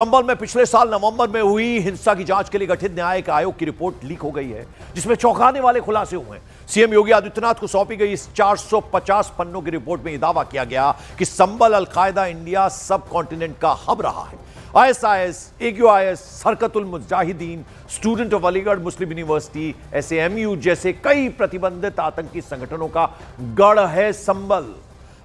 संभल में पिछले साल नवंबर में हुई हिंसा की जांच के लिए गठित न्यायिक आयोग की रिपोर्ट लीक हो गई है, जिसमें चौंकाने वाले खुलासे हुए हैं। सीएम योगी आदित्यनाथ को सौंपी गई इस 450 पन्नों की रिपोर्ट में यह दावा किया गया कि Sambhal Al Qaeda India subcontinent का हब रहा है। ISIS, AQIS, Harkatul Mujahideen, student of Aligarh Muslim university, SAMU जैसे कई प्रतिबंधित आतंकी संगठनों का गढ़ है Sambhal.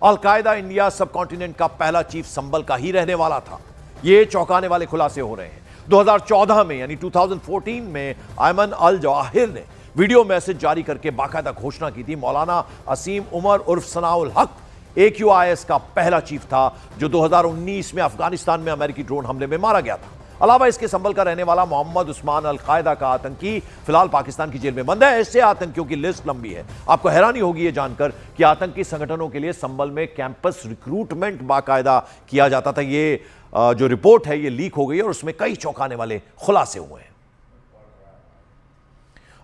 Al Qaeda India subcontinent का पहला चीफ संभल का ही रहने वाला था। ये चौंकाने वाले खुलासे हो रहे हैं। 2014 में यानी 2014 में अयमन अल जवाहिर ने वीडियो मैसेज जारी करके बाकायदा घोषणा की थी मौलाना असीम उमर उर्फ सनाउल हक AQIS का पहला चीफ था, जो 2019 में अफगानिस्तान में अमेरिकी ड्रोन हमले में मारा गया था। अलावा इसके संभल का रहने वाला मोहम्मद उस्मान अलकायदा का आतंकी फिलहाल पाकिस्तान की जेल में बंद है। ऐसे आतंकियों की लिस्ट लंबी है। आपको हैरानी होगी यह जानकर कि आतंकी संगठनों के लिए संभल में कैंपस रिक्रूटमेंट बाकायदा किया जाता था। ये जो रिपोर्ट है ये लीक हो गई और उसमें कई चौंकाने वाले खुलासे हुए हैं।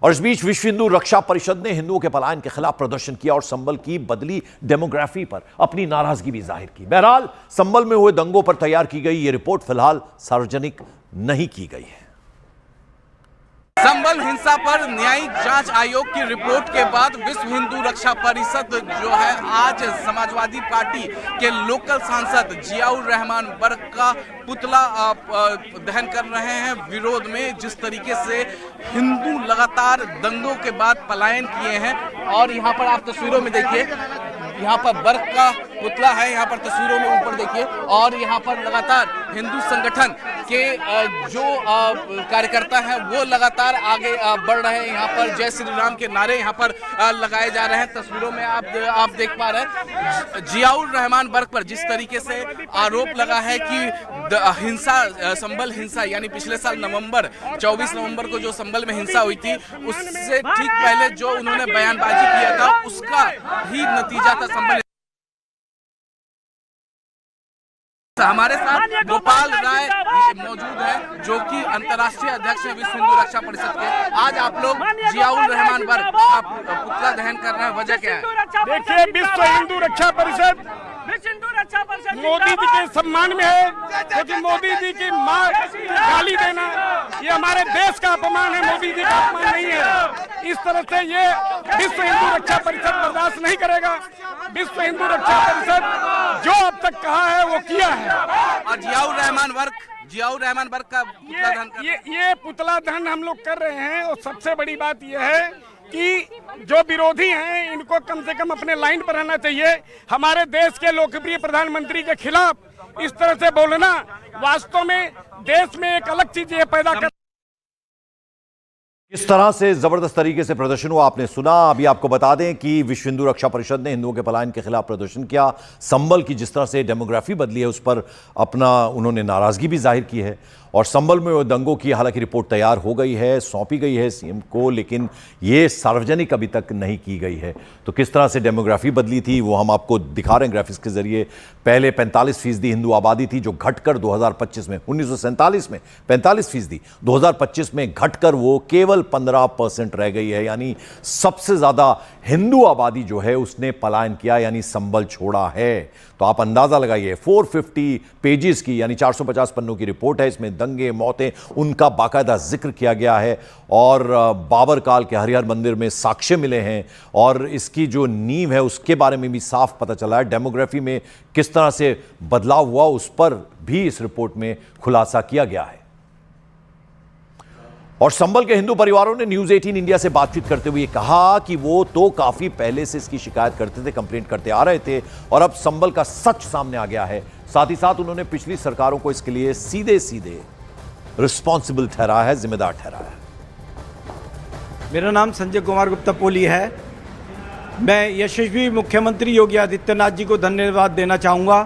और इस बीच विश्व हिंदू रक्षा परिषद ने हिंदुओं के पलायन के खिलाफ प्रदर्शन किया और संभल की बदली डेमोग्राफी पर अपनी नाराजगी भी जाहिर की। बहरहाल संभल में हुए दंगों पर तैयार की गई यह रिपोर्ट फिलहाल सार्वजनिक नहीं की गई है। संभल हिंसा पर न्यायिक जांच आयोग की रिपोर्ट के बाद विश्व हिंदू रक्षा परिषद जो है आज समाजवादी पार्टी के लोकल सांसद जियाउर रहमान बर्क का पुतला दहन कर रहे हैं विरोध में। जिस तरीके से हिंदू लगातार दंगों के बाद पलायन किए हैं और यहाँ पर आप तस्वीरों में देखिए, यहाँ पर बर्क का पुतला है, यहाँ पर तस्वीरों में ऊपर देखिए, और यहाँ पर लगातार हिंदू संगठन के जो कार्यकर्ता हैं वो लगातार आगे बढ़ रहे हैं। यहाँ पर जय श्री राम के नारे यहाँ पर लगाए जा रहे हैं। तस्वीरों में आप देख पा रहे हैं जियाउर रहमान बर्क पर जिस तरीके से आरोप लगा है कि हिंसा संभल हिंसा यानी पिछले साल 24 नवंबर को जो संभल में हिंसा हुई थी उससे ठीक पहले जो उन्होंने बयानबाजी किया था उसका ही नतीजा था संभल। हमारे साथ गोपाल राय मौजूद है जो कि अंतर्राष्ट्रीय अध्यक्ष है विश्व हिंदू रक्षा परिषद के। आज आप लोग जियाउर रहमान बर्क का पुतला दहन कर रहे हैं, वजह क्या है? देखिए, विश्व हिंदू रक्षा परिषद मोदी जी के सम्मान में है, क्योंकि मोदी जी की मां गाली देना ये हमारे देश का अपमान है, मोदी जी का अपमान नहीं है। इस तरह से ये विश्व हिंदू रक्षा परिषद बर्दाश्त नहीं करेगा। विश्व हिंदू रक्षा परिषद जो अब तक कहा है वो किया है। और जियाउर रहमान बर्क का पुतला दहन ये पुतला दहन हम लोग कर रहे हैं। और सबसे बड़ी बात यह है कि जो विरोधी हैं इनको कम से कम अपने लाइन पर रहना चाहिए। हमारे देश के लोकप्रिय प्रधानमंत्री के खिलाफ इस तरह से बोलना वास्तव में देश में एक अलग चीज ये पैदा कर। इस तरह से जबरदस्त तरीके से प्रदर्शन हुआ, आपने सुना। अभी आपको बता दें कि विश्व हिंदू रक्षा परिषद ने हिंदुओं के पलायन के खिलाफ प्रदर्शन किया। संभल की जिस तरह से डेमोग्राफी बदली है उस पर अपना उन्होंने नाराजगी भी जाहिर की है। और संभल में दंगों की हालांकि रिपोर्ट तैयार हो गई है, सौंपी गई है सीएम को, लेकिन ये सार्वजनिक अभी तक नहीं की गई है। तो किस तरह से डेमोग्राफी बदली थी वो हम आपको दिखा रहे हैं ग्राफिक्स के जरिए। पहले 45% हिंदू आबादी थी जो घटकर 2025 में 1947 में 45%, 2025 में घटकर वो केवल 15% रह गई है। यानी सबसे ज्यादा हिंदू आबादी जो है उसने पलायन किया यानी संभल छोड़ा है। तो आप अंदाजा लगाइए, 450 पेजेस की यानी 450 पन्नों की रिपोर्ट है। इसमें दंगे, मौतें, उनका बाकायदा जिक्र किया गया है और बाबर काल के हरिहर मंदिर में साक्ष्य मिले हैं और इसकी जो नींव है उसके बारे में भी साफ पता चला है। डेमोग्राफी में किस तरह से बदलाव हुआ उस पर भी इस रिपोर्ट में खुलासा किया गया है। और संभल के हिंदू परिवारों ने न्यूज 18 इंडिया से बातचीत करते हुए कहा कि वो तो काफी पहले से इसकी शिकायत करते थे, कंप्लेंट करते आ रहे थे और अब संभल का सच सामने आ गया है। साथ ही साथ उन्होंने पिछली सरकारों को इसके लिए सीधे रिस्पॉन्सिबल ठहराया है, जिम्मेदार ठहराया है। मेरा नाम संजय कुमार गुप्ता पोली है। मैं यशस्वी मुख्यमंत्री योगी आदित्यनाथ जी को धन्यवाद देना चाहूँगा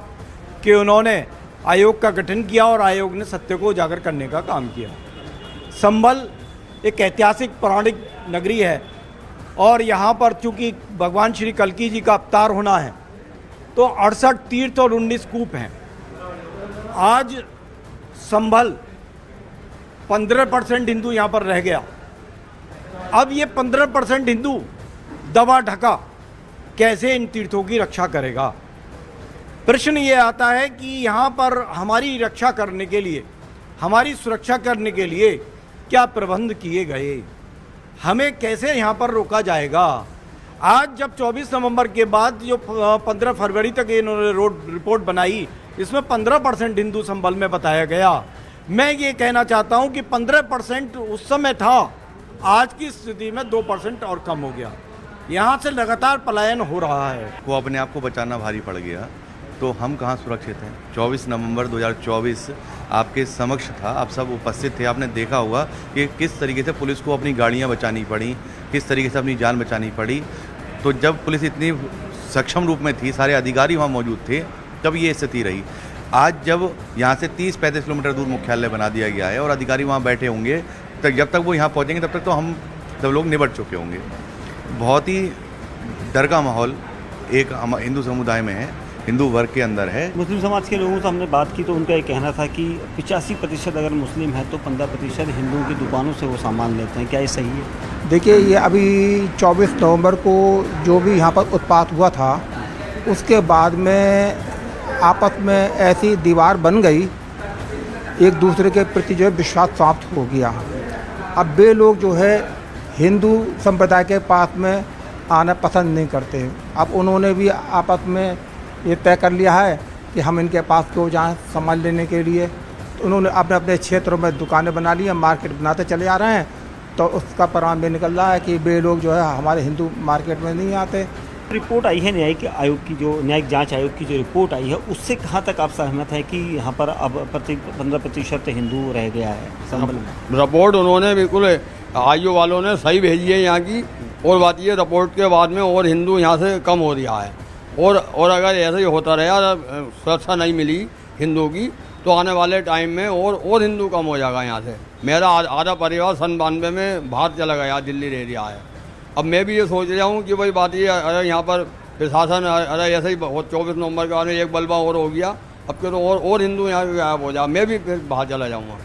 कि उन्होंने आयोग का गठन किया और आयोग ने सत्य को उजागर करने का काम किया। संभल एक ऐतिहासिक पौराणिक नगरी है और यहाँ पर चूँकि भगवान श्री कल्की जी का अवतार होना है तो 68 तीर्थ और 19 कूप हैं। आज संभल 15% हिंदू यहाँ पर रह गया। अब ये 15% हिंदू दबा ढका कैसे इन तीर्थों की रक्षा करेगा? प्रश्न ये आता है कि यहाँ पर हमारी रक्षा करने के लिए हमारी सुरक्षा करने के लिए क्या प्रबंध किए गए, हमें कैसे यहाँ पर रोका जाएगा। आज जब 24 नवंबर के बाद जो 15 फरवरी तक इन्होंने रोड रिपोर्ट बनाई, इसमें 15% हिंदू संबल में बताया गया। मैं ये कहना चाहता हूँ कि 15% उस समय था, आज की स्थिति में 2% और कम हो गया। यहाँ से लगातार पलायन हो रहा है। वो अपने आप को बचाना भारी पड़ गया, तो हम कहाँ सुरक्षित हैं। 24 नवंबर 2024 आपके समक्ष था, आप सब उपस्थित थे, आपने देखा होगा कि किस तरीके से पुलिस को अपनी गाड़ियाँ बचानी पड़ी, किस तरीके से अपनी जान बचानी पड़ी। तो जब पुलिस इतनी सक्षम रूप में थी, सारे अधिकारी वहाँ मौजूद थे, तब ये स्थिति रही। आज जब यहाँ से 30-35 किलोमीटर दूर मुख्यालय बना दिया गया है और अधिकारी वहाँ बैठे होंगे, तो जब तक वो यहाँ पहुँचेंगे तब तक तो हम सब लोग निपट चुके होंगे। बहुत ही डर का माहौल एक हिंदू समुदाय में है, हिंदू वर्ग के अंदर है। मुस्लिम समाज के लोगों से हमने बात की तो उनका ये कहना था कि 85% अगर मुस्लिम है तो 15% हिंदुओं की दुकानों से वो सामान लेते हैं। क्या ये सही है? देखिए, ये अभी 24 नवंबर को जो भी यहाँ पर उत्पात हुआ था, उसके बाद में आपस में ऐसी दीवार बन गई, एक दूसरे के प्रति जो है विश्वास समाप्त हो गया। अब वे लोग जो है हिंदू संप्रदाय के पास में आना पसंद नहीं करते। अब उन्होंने भी आपस में ये तय कर लिया है कि हम इनके पास क्यों जाएं सामान लेने के लिए। तो उन्होंने अपने अपने क्षेत्रों में दुकानें बना ली हैं, मार्केट बनाते चले आ रहे हैं। तो उसका परिणाम ये निकल रहा है कि वे लोग जो है हमारे हिंदू मार्केट में नहीं आते। रिपोर्ट आई है न्यायिक आयोग की, जो न्यायिक जांच आयोग की जो रिपोर्ट आई है, उससे कहाँ तक आप सहमत हैं कि यहाँ पर अब 15% हिंदू रह गया है संबल में? रिपोर्ट उन्होंने बिल्कुल आयोग वालों ने सही भेजी है यहाँ की। और बात ये, रिपोर्ट के बाद में और हिंदू यहाँ से कम हो रहा है। और अगर ऐसे ही होता रहा, सुरक्षा नहीं मिली हिंदू की, तो आने वाले टाइम में और हिंदू कम हो जाएगा यहाँ से। मेरा आधा परिवार 92 में बाहर चला गया, दिल्ली रह रहा है। अब मैं भी ये सोच रहा हूँ कि भाई बात ये, अरे यहाँ पर प्रशासन, अरे ऐसे ही 24 नवंबर के बाद में एक बलबा और हो गया, अब के तो और हिंदू यहाँ गायब हो जाए, मैं भी फिर बाहर चला जाऊँगा।